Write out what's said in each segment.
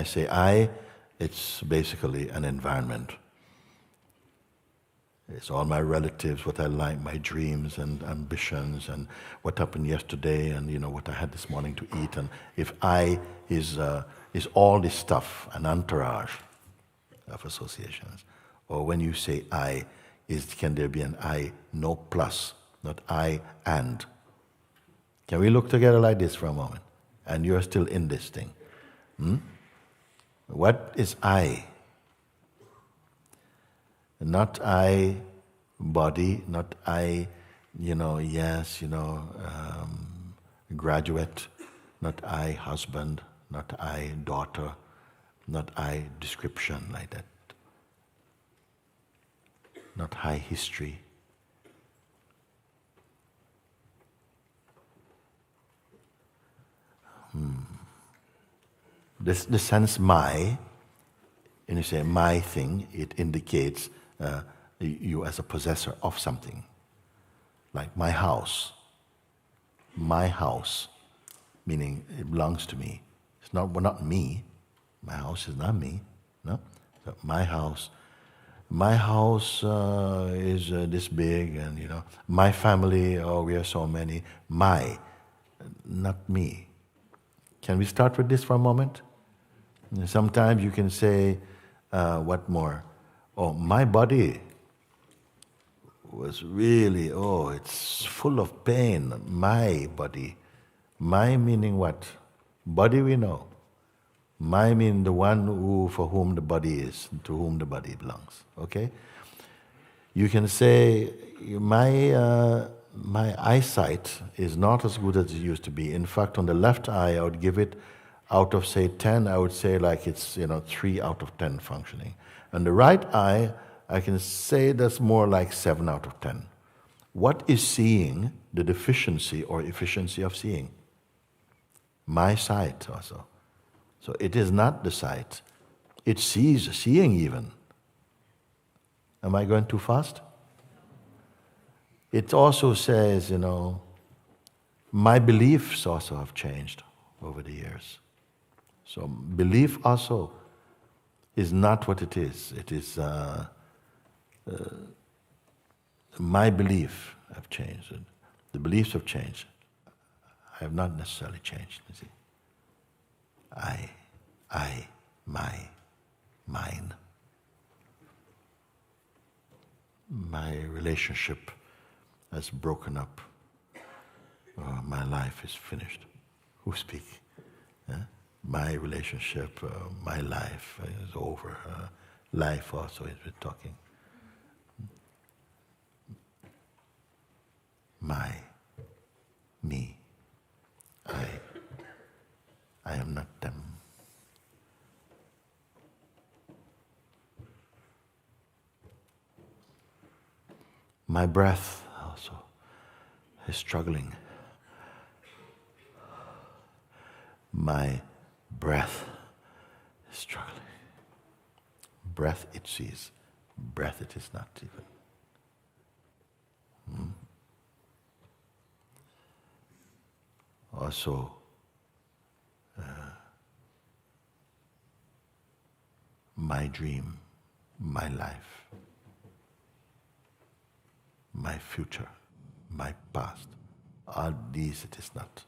say I, it's basically an environment. It's all my relatives, what I like, my dreams and ambitions, and what happened yesterday, and what I had this morning to eat. And if I is all this stuff, an entourage of associations. Or when you say I, can there be an I, no plus, not I and? Can we look together like this for a moment? And you're still in this thing. What is I? Not I body, not I, graduate, not I husband, not I daughter, not I description like that. Not high history. The sense my, and you say my thing, it indicates you as a possessor of something. Like my house, meaning it belongs to me. It's not me. My house is not me. No, so my house is this big, and my family. Oh, we are so many. My, not me. Can we start with this for a moment? Sometimes you can say, what more? Oh, my body was really, it's full of pain. My body. My meaning what? Body we know. My mean the one for whom the body is, to whom the body belongs. Okay? You can say, my eyesight is not as good as it used to be. In fact, on the left eye, I would give it, out of say 10, I would say like it's 3 out of 10 functioning. And the right eye, I can say that's more like 7 out of 10. What is seeing the deficiency or efficiency of seeing? My sight also. So it is not the sight. It sees seeing even. Am I going too fast? It also says, my beliefs also have changed over the years. So belief also is not what it is. It is my belief have changed. The beliefs have changed. I have not necessarily changed. You see, I, my, mine. My relationship has broken up. My life is finished. Who speak? My relationship, my life is over. Life also is with talking. My, me, I am not them. My breath also is struggling. My breath is struggling. Breath it sees, breath it is not even. Also, my dream, my life, my future, my past, all these it is not.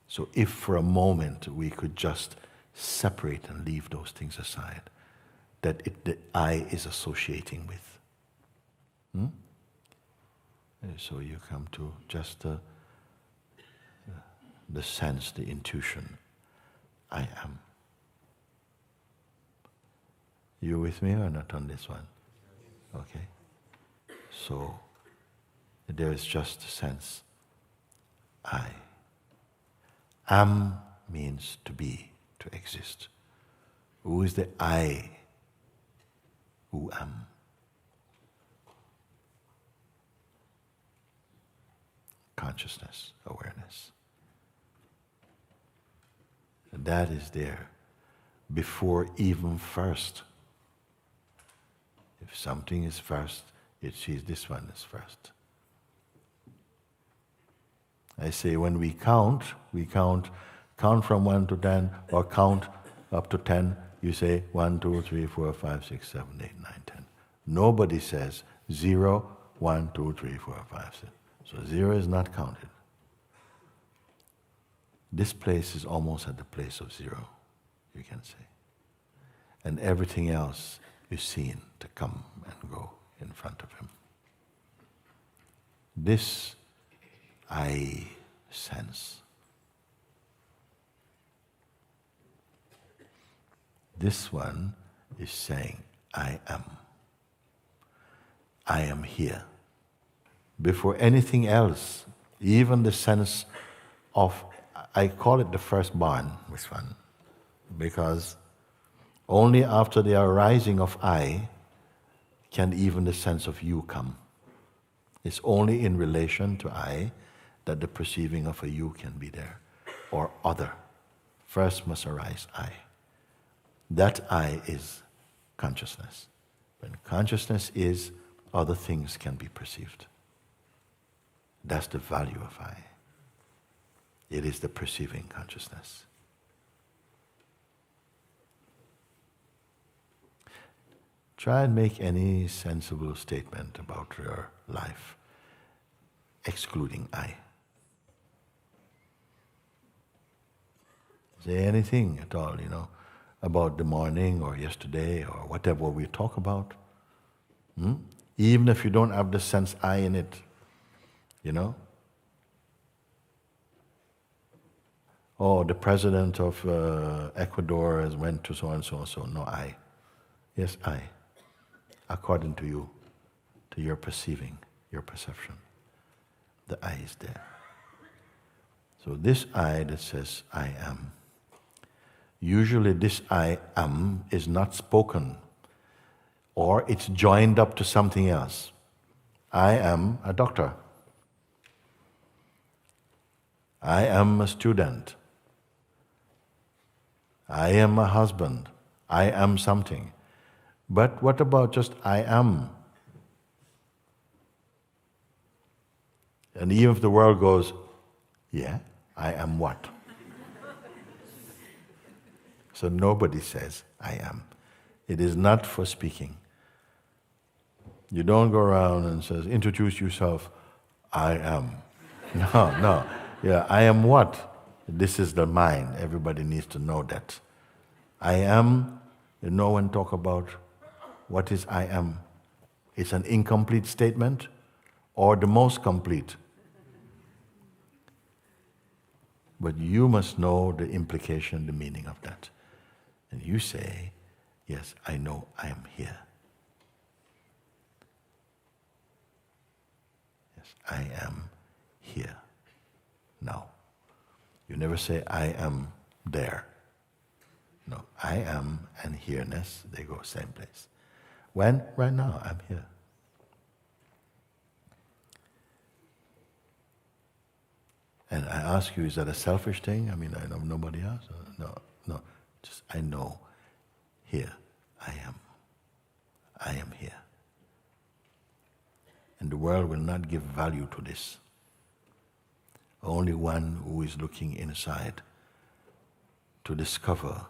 So if for a moment we could just separate and leave those things aside, that the I is associating with. So you come to just the sense, the intuition, I am. You with me or not on this one? Okay. So there is just a sense, I. Am means to be, to exist. Who is the I? Who am? Consciousness, awareness. That is there before even first. If something is first, it sees this one is first. I say when we count Count from 1 to 10, or count up to 10. You say 1, 2, 3, 4, 5, 6, 7, 8, 9, 10. Nobody says 0, 1, 2, 3, 4, 5, 6. So 0 is not counted. This place is almost at the place of 0, you can say. And everything else is seen to come and go in front of him. This I sense. This one is saying, I am. I am here. Before anything else, even the sense of, I call it the firstborn, this one, because only after the arising of I can even the sense of you come. It's only in relation to I that the perceiving of a you can be there, or other. First must arise I. That I is consciousness. When consciousness is, other things can be perceived. That's the value of I. It is the perceiving consciousness. Try and make any sensible statement about your life, excluding I. Say anything at all, about the morning or yesterday or whatever we talk about. Even if you don't have the sense I in it, Oh, the president of Ecuador has went to so and so and so. No, I. Yes, I. According to you, to your perceiving, your perception. The I is there. So this I that says I am, usually this I am is not spoken, or it's joined up to something else. I am a doctor. I am a student. I am a husband. I am something. But what about just I am? And even if the world goes, yeah, I am what? So nobody says I am. It is not for speaking. You don't go around and says, introduce yourself, I am. No. Yeah, I am what? This is the mind. Everybody needs to know that. I am, no one talk about what is I am. It's an incomplete statement or the most complete. But you must know the implication, the meaning of that. And you say, yes, I know I am here. Yes, I am here. Now. You never say, I am there. No, I am and here-ness, they go same place. When? Right now, I'm here. And I ask you, is that a selfish thing? I mean, I know nobody else? No. Just, I know, here, I am. I am here. And the world will not give value to this. Only one who is looking inside to discover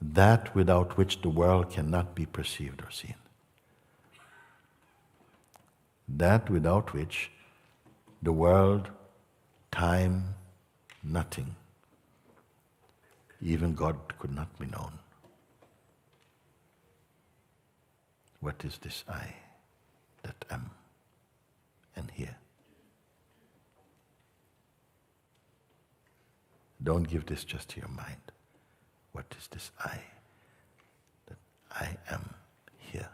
that without which the world cannot be perceived or seen. That without which the world, time, nothing, even God could not be known. What is this I that am and here? Don't give this just to your mind. What is this I? That I am here.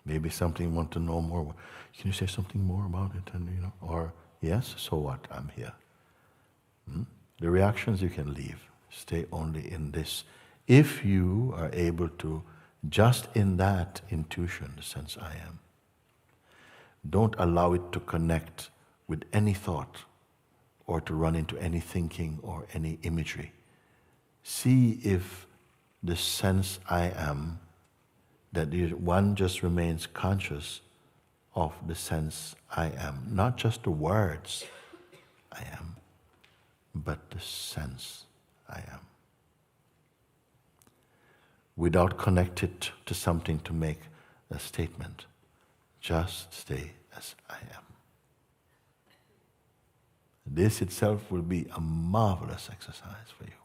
Maybe something you want to know more. Can you say something more about it? And or yes, so what? I'm here. The reactions you can leave. Stay only in this. If you are able to, just in that intuition, the sense I am, don't allow it to connect with any thought or to run into any thinking or any imagery. See if the sense I am, that one just remains conscious of the sense I am. Not just the words I am, but the sense I am. Without connected to something to make a statement. Just stay as I am. This itself will be a marvelous exercise for you.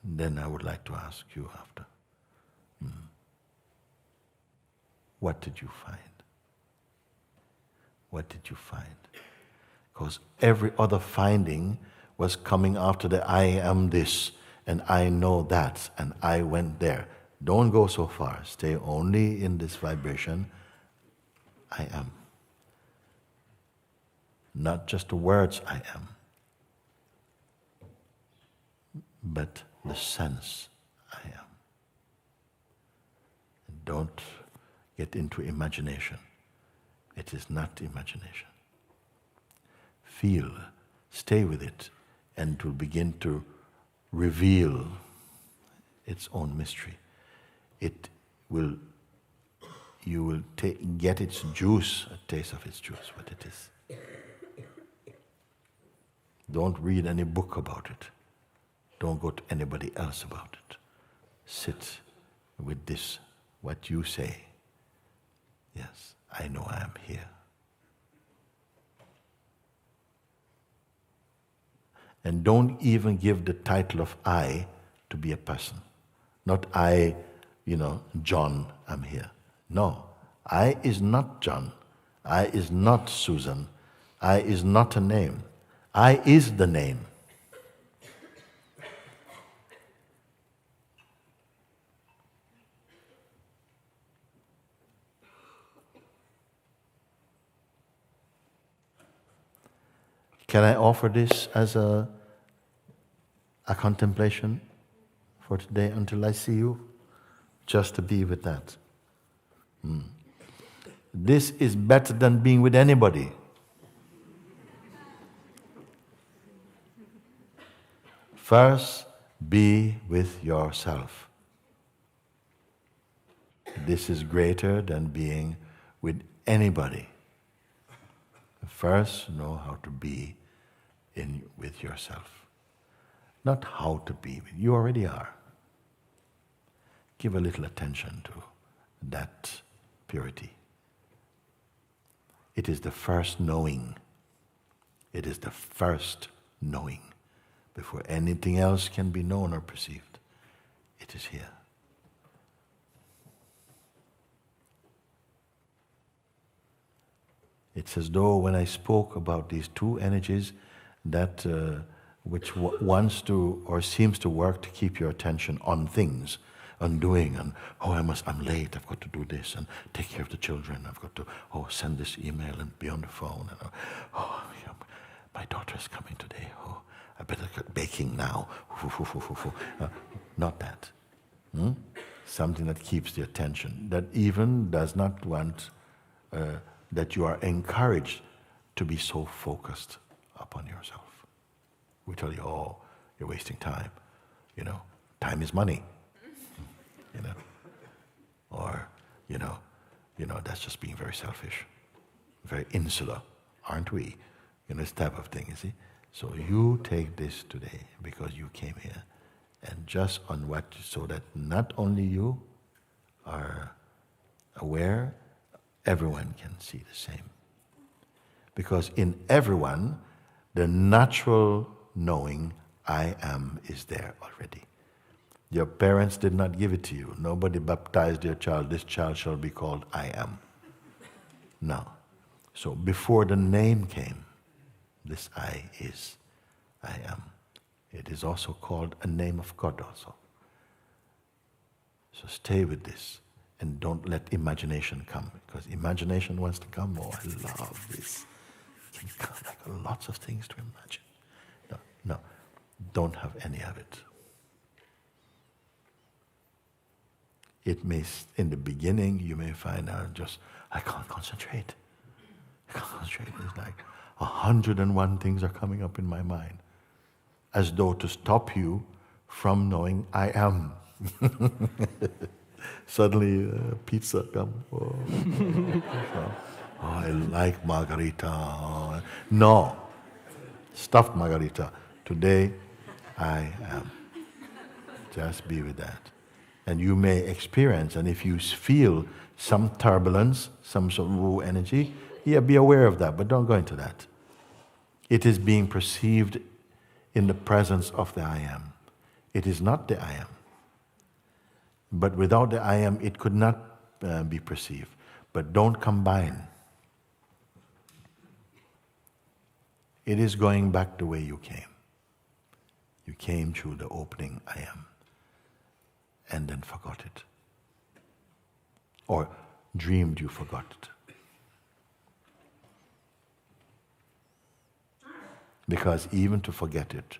Then I would like to ask you after, what did you find? What did you find? Because every other finding was coming after the I am this, and I know that, and I went there. Don't go so far. Stay only in this vibration, I am. Not just the words I am, but the sense I am. Don't get into imagination. It is not imagination. Feel, stay with it, and it will begin to reveal its own mystery. You will get its juice, a taste of its juice, what it is. Don't read any book about it. Don't go to anybody else about it. Sit with this, what you say. Yes, I know I am here. And don't even give the title of I to be a person. Not I, John, I'm here. No, I is not John. I is not Susan. I is not a name. I is the name. Can I offer this as a contemplation for today until I see you? Just to be with that. This is better than being with anybody. First, be with yourself. This is greater than being with anybody. First, know how to be with yourself. Not how to be. You already are. Give a little attention to that purity. It is the first knowing. It is the first knowing. Before anything else can be known or perceived, it is here. It's as though when I spoke about these two energies that which wants to or seems to work to keep your attention on things, on doing, and I'm late, I've got to do this and take care of the children, I've got to send this email and be on the phone, and my daughter's coming today, I better get baking now. Not that. Something that keeps the attention, that even does not want that you are encouraged to be so focused upon yourself. We tell you, you're wasting time. Time is money. Or, that's just being very selfish, very insular, aren't we? This type of thing, you see? So you take this today because you came here, and just on so that not only you are aware, everyone can see the same. Because in everyone, the natural knowing I am is there already. Your parents did not give it to you. Nobody baptized their child. This child shall be called I am. No. So before the name came, this I is, I am. It is also called a name of God also. So stay with this and don't let imagination come, because imagination wants to come. I love this. It can come like lots of things to imagine. No, don't have any of it. It may, in the beginning, you may find out I can't concentrate. It's like 101 things are coming up in my mind, as though to stop you from knowing I am. Suddenly, pizza come. Oh, I like margarita. No, stuffed margarita. Today, I am. Just be with that. And you may experience, and if you feel some turbulence, some sort of raw energy, yeah, be aware of that, but don't go into that. It is being perceived in the presence of the I am. It is not the I am. But without the I am, it could not be perceived. But don't combine. It is going back the way you came. You came through the opening I am, and then forgot it. Or dreamed you forgot it. Because even to forget it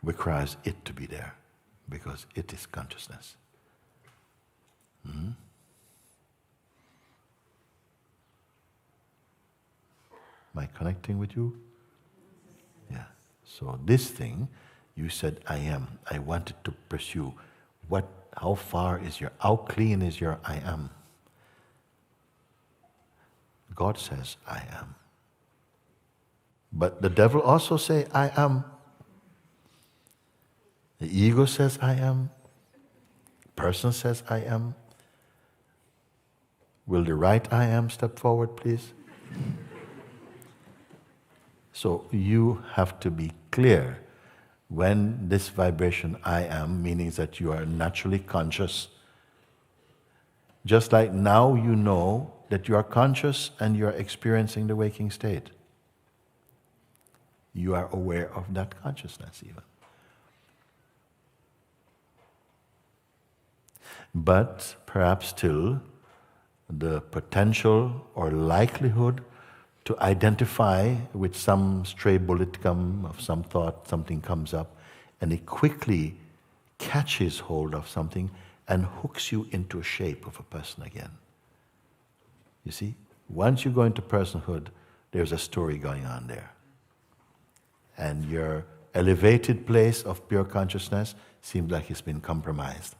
requires it to be there, because it is consciousness. Mm-hmm. Am I connecting with you? Yeah. So this thing, you said I am. I wanted to pursue. How clean is your I am? God says I am. But the devil also say I am. The ego says I am. Person says I am. Will the right I am step forward, please? So you have to be clear when this vibration I am, meaning that you are naturally conscious. Just like now you know that you are conscious and you are experiencing the waking state. You are aware of that consciousness even. But perhaps still the potential or likelihood to identify with some stray bullet of some thought, something comes up, and it quickly catches hold of something and hooks you into a shape of a person again. You see, once you go into personhood, there's a story going on there. And your elevated place of pure consciousness seems like it's been compromised.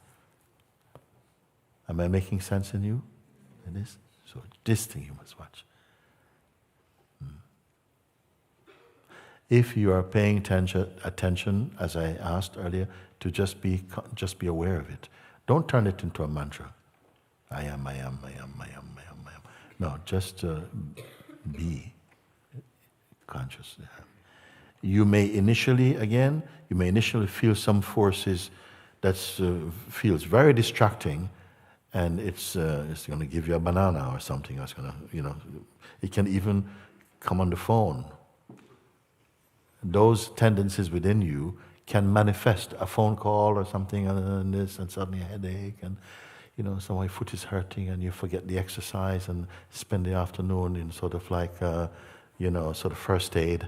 Am I making sense in you? It is? So this thing you must watch. If you are paying attention, as I asked earlier, to just be aware of it. Don't turn it into a mantra. I am, I am, I am, I am, I am, I am. No, just be conscious. You may initially feel some forces that feels very distracting, and it's going to give you a banana or something. It's going to, it can even come on the phone. Those tendencies within you can manifest a phone call or something and this, and suddenly a headache, and somebody's foot is hurting, and you forget the exercise and spend the afternoon in sort of like sort of first aid.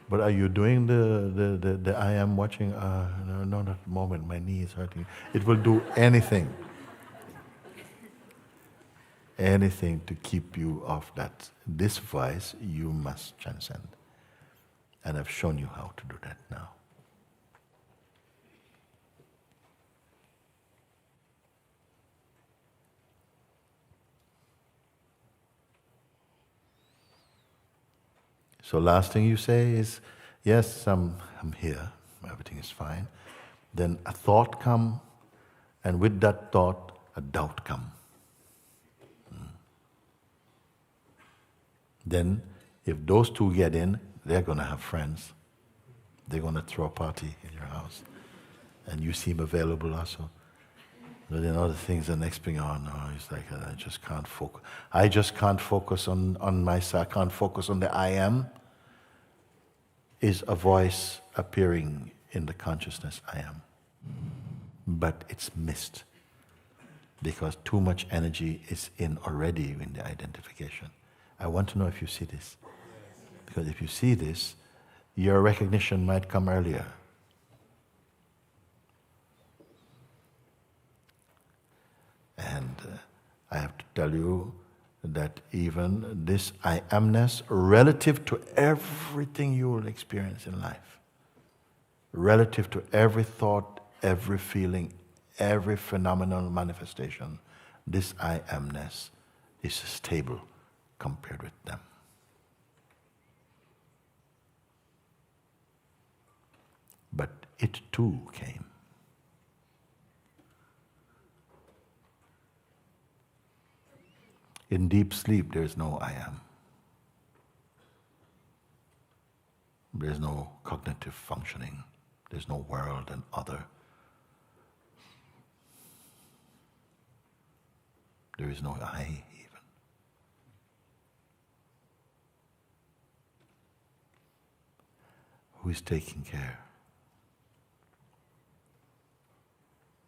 But are you doing the I am watching? No, not at the moment. My knee is hurting. It will do anything. Anything to keep you off that. This vice you must transcend. And I've shown you how to do that now. So last thing you say is, yes, I'm here, everything is fine. Then a thought come, and with that thought, a doubt come. Then, if those two get in, they're going to have friends. They're going to throw a party in your house. And you seem available also. But then other things, the next thing, oh no, it's like, I just can't focus. I just can't focus on myself. I can't focus on the I am. Is a voice appearing in the consciousness I am. But it's missed. Because too much energy is in already in the identification. I want to know if you see this. Because if you see this, your recognition might come earlier. And I have to tell you that even this I amness, relative to everything you will experience in life, relative to every thought, every feeling, every phenomenal manifestation, this I amness is stable compared with them. But it too came. In deep sleep, there is no I am. There is no cognitive functioning. There is no world and other. There is no I even. Who is taking care?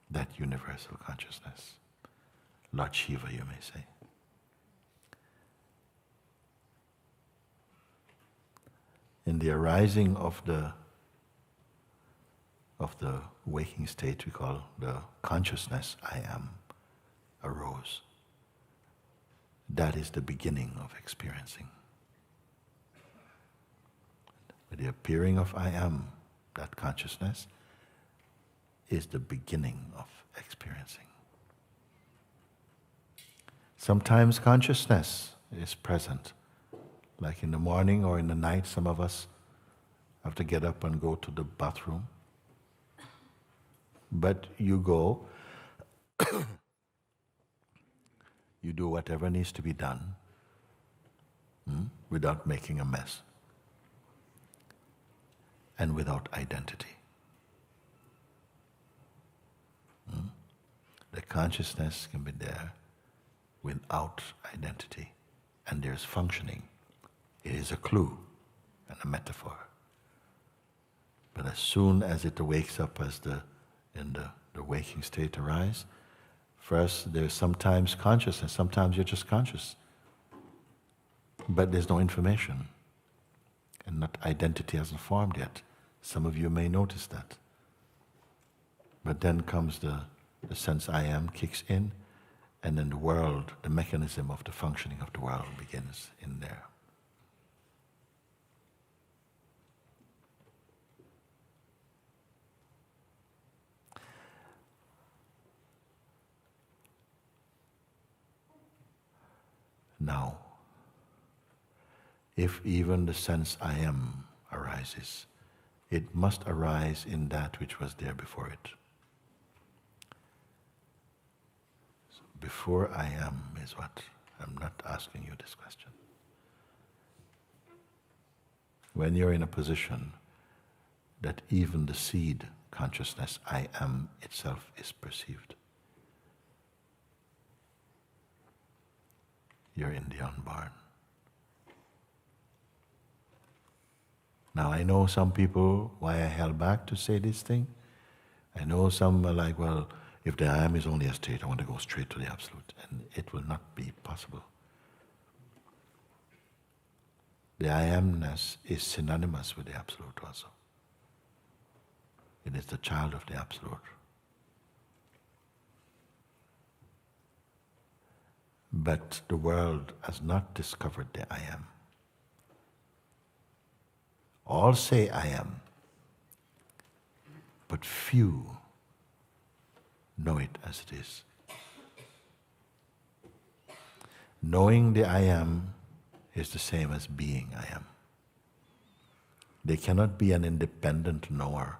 That universal consciousness. Lord Shiva, you may say. In the arising of the waking state we call the consciousness I am arose. That is the beginning of experiencing. With the appearing of I am, that consciousness is the beginning of experiencing. Sometimes consciousness is present. Like in the morning or in the night, some of us have to get up and go to the bathroom. But you go, you do whatever needs to be done without making a mess and without identity. The consciousness can be there without identity, and there's functioning. It is a clue and a metaphor. But as soon as it wakes up in the waking state arise, first there's sometimes consciousness, sometimes you're just conscious. But there's no information. And that identity hasn't formed yet. Some of you may notice that. But then comes the sense I am kicks in, and then the world, the mechanism of the functioning of the world begins in there. Now, if even the sense I am arises, it must arise in that which was there before it. So before I am is what? I'm not asking you this question. When you're in a position that even the seed consciousness I am itself is perceived, you're in the unborn. Now I know some people, why I held back to say this thing. I know some are like, well, if the I am is only a state, I want to go straight to the Absolute. And it will not be possible. The I amness is synonymous with the Absolute also. It is the child of the Absolute. But the world has not discovered the I am. All say I am, but few know it as it is. Knowing the I am is the same as being I am. They cannot be an independent knower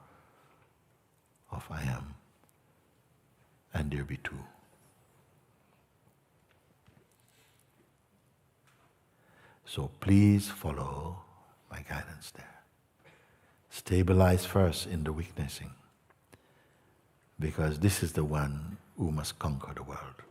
of I am, and there be two. So please follow my guidance there. Stabilize first in the witnessing, because this is the one who must conquer the world.